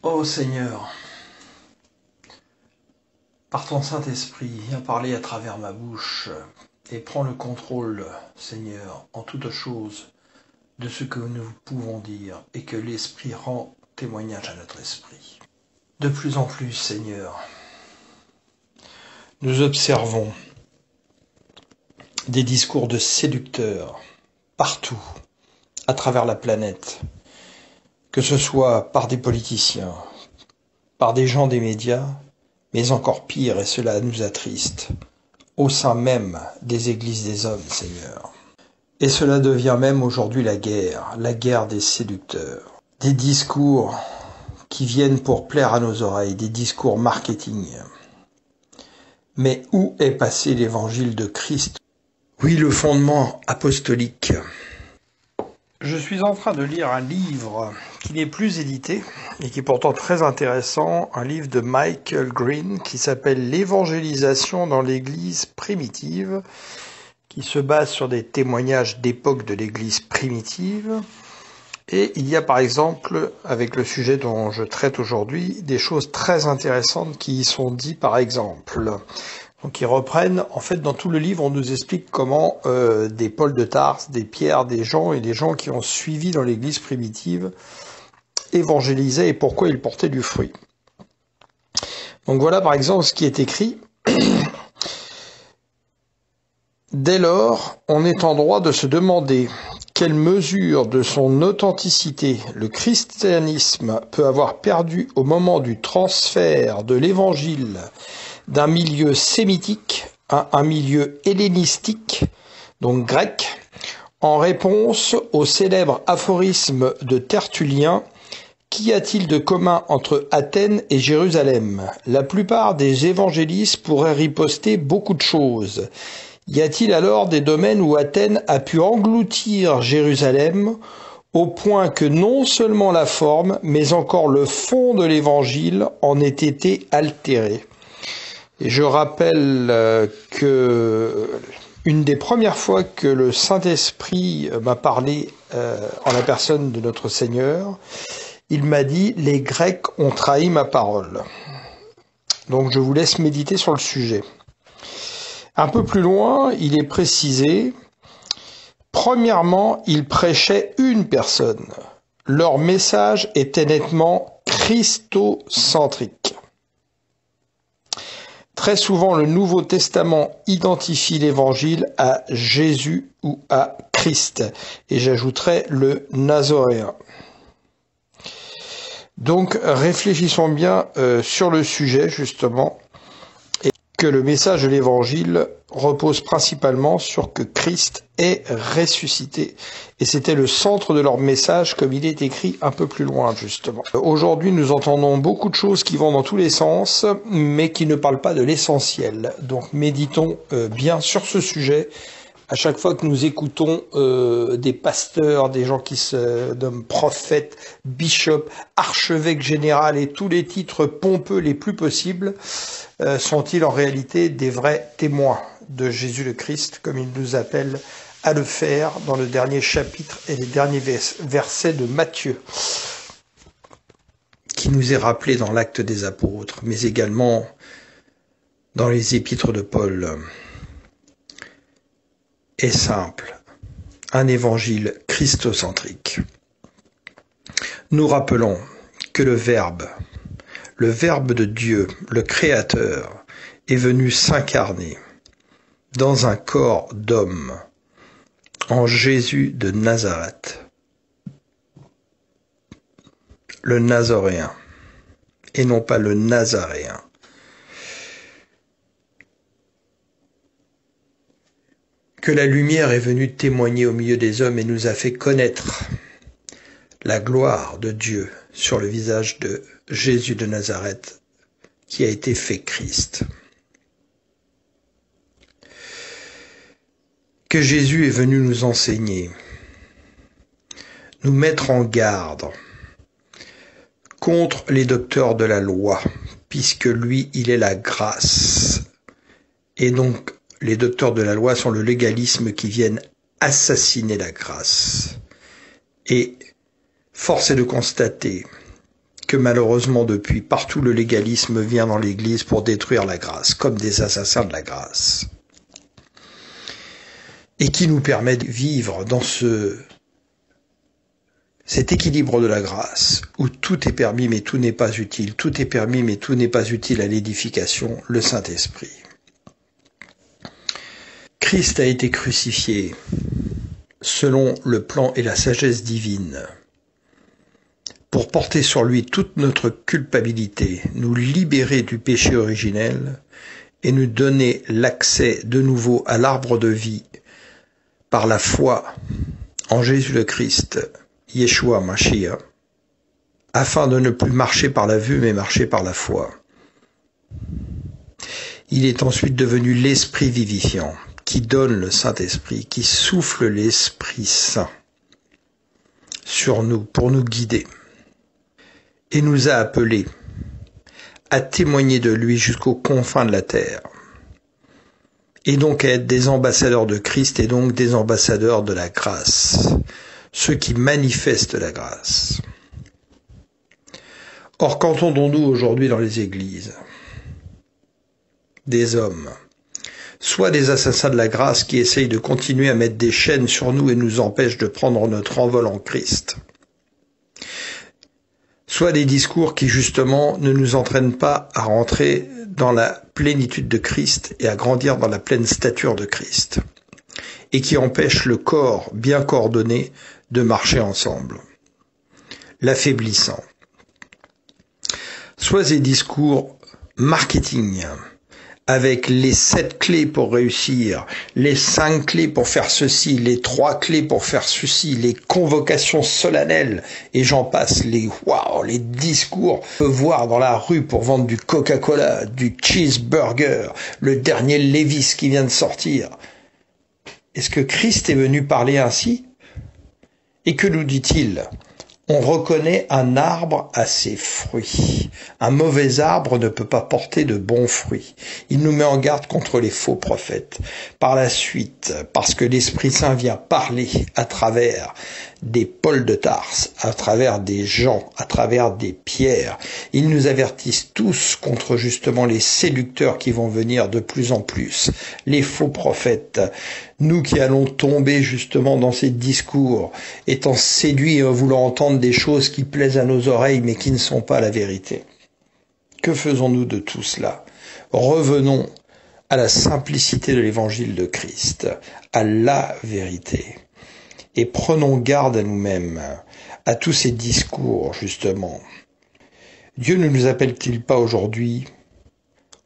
Ô Seigneur, par ton Saint-Esprit, viens parler à travers ma bouche et prends le contrôle, Seigneur, en toutes choses de ce que nous pouvons dire et que l'Esprit rend témoignage à notre esprit. De plus en plus, Seigneur, nous observons des discours de séducteurs partout, à travers la planète, que ce soit par des politiciens, par des gens des médias, mais encore pire, et cela nous attriste, au sein même des églises des hommes, Seigneur. Et cela devient même aujourd'hui la guerre des séducteurs. Des discours qui viennent pour plaire à nos oreilles, des discours marketing. Mais où est passé l'évangile de Christ? Oui, le fondement apostolique. Je suis en train de lire un livre qui n'est plus édité et qui est pourtant très intéressant, un livre de Michael Green qui s'appelle L'évangélisation dans l'Église primitive, qui se base sur des témoignages d'époque de l'Église primitive. Et il y a par exemple, avec le sujet dont je traite aujourd'hui, des choses très intéressantes qui y sont dites par exemple. Donc ils reprennent, en fait dans tout le livre on nous explique comment des Paul de Tarse, des Pierre, des gens et des gens qui ont suivi dans l'église primitive évangélisaient et pourquoi ils portaient du fruit. Donc voilà par exemple ce qui est écrit. Dès lors, on est en droit de se demander quelle mesure de son authenticité le christianisme peut avoir perdu au moment du transfert de l'évangile d'un milieu sémitique à un milieu hellénistique, donc grec, en réponse au célèbre aphorisme de Tertullien « Qu'y a-t-il de commun entre Athènes et Jérusalem ?» La plupart des évangélistes pourraient riposter beaucoup de choses. Y a-t-il alors des domaines où Athènes a pu engloutir Jérusalem au point que non seulement la forme, mais encore le fond de l'évangile en ait été altéré? Et je rappelle que une des premières fois que le Saint-Esprit m'a parlé en la personne de notre Seigneur, il m'a dit « Les Grecs ont trahi ma parole ». Donc je vous laisse méditer sur le sujet. Un peu plus loin, il est précisé, premièrement, ils prêchaient une personne. Leur message était nettement christocentrique. Très souvent, le Nouveau Testament identifie l'Évangile à Jésus ou à Christ, et j'ajouterai le Nazoréen. Donc, réfléchissons bien sur le sujet, justement, et que le message de l'Évangile repose principalement sur que Christ est ressuscité. Et c'était le centre de leur message, comme il est écrit un peu plus loin, justement. Aujourd'hui, nous entendons beaucoup de choses qui vont dans tous les sens, mais qui ne parlent pas de l'essentiel. Donc, méditons bien sur ce sujet. À chaque fois que nous écoutons des pasteurs, des gens qui se nomment prophètes, bishops, archevêques général et tous les titres pompeux les plus possibles, sont-ils en réalité des vrais témoins de Jésus le Christ, comme il nous appelle à le faire dans le dernier chapitre et les derniers versets de Matthieu, qui nous est rappelé dans l'Acte des Apôtres, mais également dans les épîtres de Paul. Est simple, un évangile christocentrique. Nous rappelons que le Verbe de Dieu, le Créateur, est venu s'incarner dans un corps d'homme, en Jésus de Nazareth, le Nazoréen, et non pas le Nazaréen. Que la lumière est venue témoigner au milieu des hommes et nous a fait connaître la gloire de Dieu sur le visage de Jésus de Nazareth, qui a été fait Christ. Que Jésus est venu nous enseigner, nous mettre en garde contre les docteurs de la loi, puisque lui, il est la grâce. Et donc, les docteurs de la loi sont le légalisme qui viennent assassiner la grâce. Et force est de constater que malheureusement depuis partout le légalisme vient dans l'Église pour détruire la grâce, comme des assassins de la grâce. Et qui nous permet de vivre dans cet équilibre de la grâce, où tout est permis mais tout n'est pas utile, tout est permis mais tout n'est pas utile à l'édification, le Saint-Esprit. Christ a été crucifié selon le plan et la sagesse divine, pour porter sur lui toute notre culpabilité, nous libérer du péché originel et nous donner l'accès de nouveau à l'arbre de vie par la foi en Jésus le Christ, Yeshua Mashiach, afin de ne plus marcher par la vue mais marcher par la foi. Il est ensuite devenu l'Esprit vivifiant qui donne le Saint-Esprit, qui souffle l'Esprit Saint sur nous pour nous guider. Et nous a appelés à témoigner de lui jusqu'aux confins de la terre, et donc à être des ambassadeurs de Christ et donc des ambassadeurs de la grâce, ceux qui manifestent la grâce. Or, qu'entendons-nous aujourd'hui dans les églises? Des hommes, soit des assassins de la grâce qui essayent de continuer à mettre des chaînes sur nous et nous empêchent de prendre notre envol en Christ, soit des discours qui justement ne nous entraînent pas à rentrer dans la plénitude de Christ et à grandir dans la pleine stature de Christ, et qui empêchent le corps bien coordonné de marcher ensemble, l'affaiblissant. Soit des discours marketing, avec les 7 clés pour réussir, les 5 clés pour faire ceci, les 3 clés pour faire ceci, les convocations solennelles, et j'en passe, les discours qu'on peut voir dans la rue pour vendre du Coca-Cola, du cheeseburger, le dernier Levi's qui vient de sortir. Est-ce que Christ est venu parler ainsi? Et que nous dit-il? On reconnaît un arbre à ses fruits. Un mauvais arbre ne peut pas porter de bons fruits. Il nous met en garde contre les faux prophètes. Par la suite, parce que l'Esprit Saint vient parler à travers des Paul de Tarse, à travers des Jean, à travers des Pierre, ils nous avertissent tous contre justement les séducteurs qui vont venir de plus en plus, les faux prophètes. Nous qui allons tomber justement dans ces discours, étant séduits et voulant entendre des choses qui plaisent à nos oreilles mais qui ne sont pas la vérité. Que faisons-nous de tout cela? Revenons à la simplicité de l'évangile de Christ, à la vérité. Et prenons garde à nous-mêmes, à tous ces discours, justement. Dieu ne nous appelle-t-il pas aujourd'hui,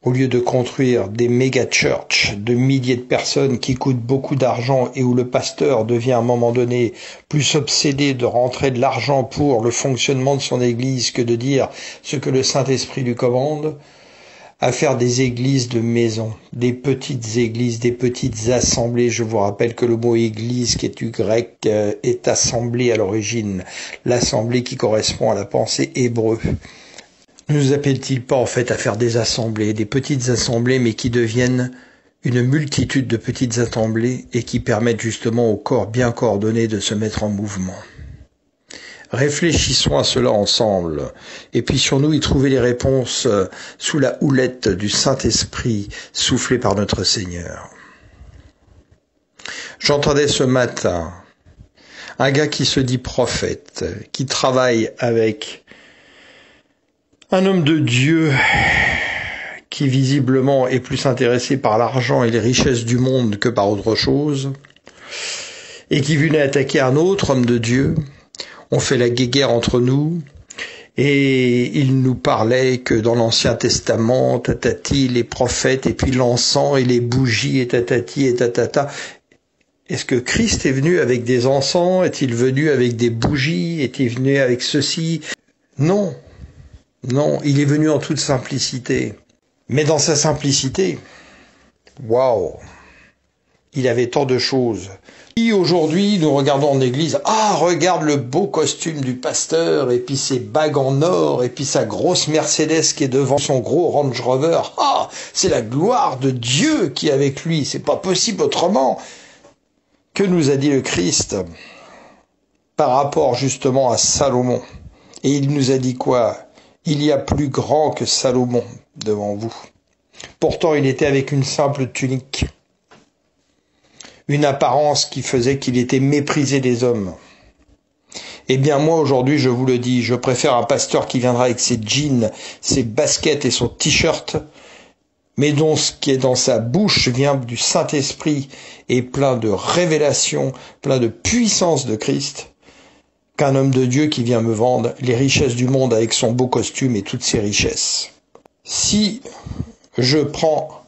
au lieu de construire des méga-churches de milliers de personnes qui coûtent beaucoup d'argent et où le pasteur devient à un moment donné plus obsédé de rentrer de l'argent pour le fonctionnement de son église que de dire ce que le Saint-Esprit lui commande, à faire des églises de maison, des petites églises, des petites assemblées. Je vous rappelle que le mot église, qui est du grec, est assemblée à l'origine, l'assemblée qui correspond à la pensée hébreu. Ne nous appelle-t-il pas en fait à faire des assemblées, des petites assemblées, mais qui deviennent une multitude de petites assemblées et qui permettent justement au corps bien coordonné de se mettre en mouvement? Réfléchissons à cela ensemble et puissions-nous y trouver les réponses sous la houlette du Saint-Esprit soufflé par notre Seigneur. J'entendais ce matin un gars qui se dit prophète, qui travaille avec un homme de Dieu qui visiblement est plus intéressé par l'argent et les richesses du monde que par autre chose, et qui venait attaquer un autre homme de Dieu. On fait la guéguerre entre nous, et il nous parlait que dans l'Ancien Testament, tatati, les prophètes, et puis l'encens et les bougies, et tatati, et tatata. Est-ce que Christ est venu avec des encens? Est-il venu avec des bougies? Est-il venu avec ceci? Non, non, il est venu en toute simplicité. Mais dans sa simplicité, waouh, il avait tant de choses. Et aujourd'hui, nous regardons en église, regarde le beau costume du pasteur, et puis ses bagues en or, et puis sa grosse Mercedes qui est devant son gros Range Rover. C'est la gloire de Dieu qui est avec lui, c'est pas possible autrement. Que nous a dit le Christ par rapport justement à Salomon? Et il nous a dit quoi? Il y a plus grand que Salomon devant vous. Pourtant, il était avec une simple tunique, une apparence qui faisait qu'il était méprisé des hommes. Eh bien moi aujourd'hui je vous le dis, je préfère un pasteur qui viendra avec ses jeans, ses baskets et son t-shirt, mais dont ce qui est dans sa bouche vient du Saint-Esprit et plein de révélations, plein de puissance de Christ, qu'un homme de Dieu qui vient me vendre les richesses du monde avec son beau costume et toutes ses richesses. Si je prends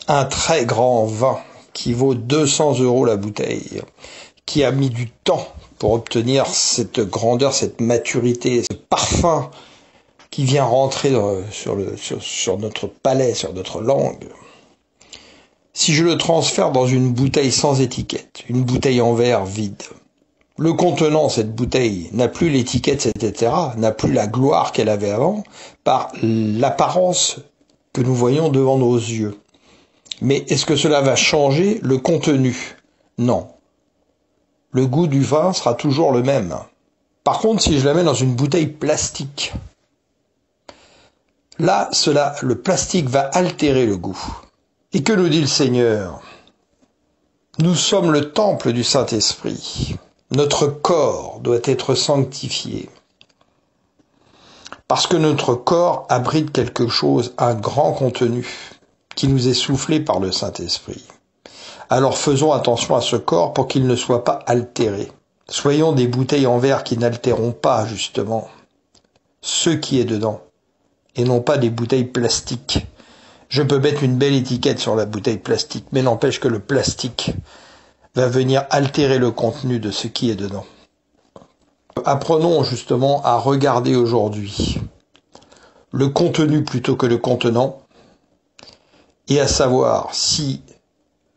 un très grand vin qui vaut 200 € la bouteille, qui a mis du temps pour obtenir cette grandeur, cette maturité, ce parfum qui vient rentrer sur notre palais, sur notre langue. Si je le transfère dans une bouteille sans étiquette, une bouteille en verre vide, le contenant, cette bouteille, n'a plus l'étiquette, etc., n'a plus la gloire qu'elle avait avant, par l'apparence que nous voyons devant nos yeux. Mais est-ce que cela va changer le contenu? Non. Le goût du vin sera toujours le même. Par contre, si je la mets dans une bouteille plastique, là, le plastique va altérer le goût. Et que nous dit le Seigneur? Nous sommes le temple du Saint-Esprit. Notre corps doit être sanctifié. Parce que notre corps abrite quelque chose, un grand contenu, qui nous est soufflé par le Saint-Esprit. Alors faisons attention à ce corps pour qu'il ne soit pas altéré. Soyons des bouteilles en verre qui n'altéreront pas, justement, ce qui est dedans, et non pas des bouteilles plastiques. Je peux mettre une belle étiquette sur la bouteille plastique, mais n'empêche que le plastique va venir altérer le contenu de ce qui est dedans. Apprenons justement à regarder aujourd'hui le contenu plutôt que le contenant, et à savoir si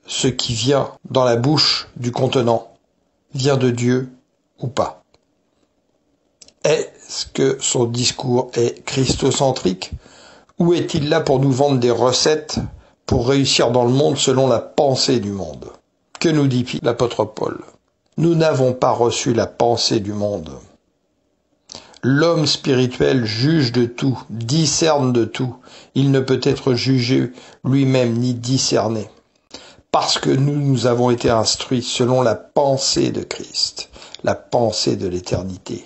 ce qui vient dans la bouche du contenant vient de Dieu ou pas. Est-ce que son discours est christocentrique ou est-il là pour nous vendre des recettes pour réussir dans le monde selon la pensée du monde? Que nous dit l'apôtre Paul? Nous n'avons pas reçu la pensée du monde. L'homme spirituel juge de tout, discerne de tout. Il ne peut être jugé lui-même ni discerné. Parce que nous avons été instruits selon la pensée de Christ, la pensée de l'éternité.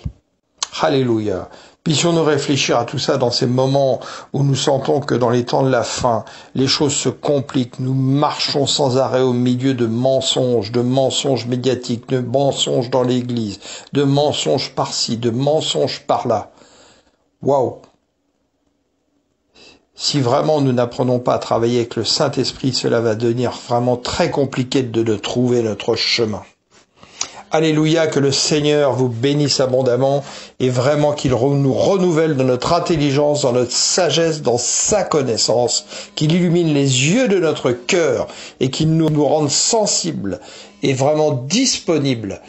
Alléluia. Puissions-nous réfléchir à tout ça dans ces moments où nous sentons que dans les temps de la fin, les choses se compliquent, nous marchons sans arrêt au milieu de mensonges médiatiques, de mensonges dans l'église, de mensonges par-ci, de mensonges par-là. Waouh! Si vraiment nous n'apprenons pas à travailler avec le Saint-Esprit, cela va devenir vraiment très compliqué de trouver notre chemin. Alléluia, que le Seigneur vous bénisse abondamment et vraiment qu'il nous renouvelle dans notre intelligence, dans notre sagesse, dans sa connaissance, qu'il illumine les yeux de notre cœur et qu'il nous rende sensibles et vraiment disponibles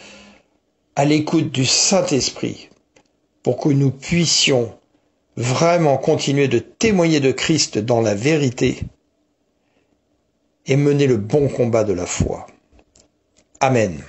à l'écoute du Saint-Esprit pour que nous puissions vraiment continuer de témoigner de Christ dans la vérité et mener le bon combat de la foi. Amen.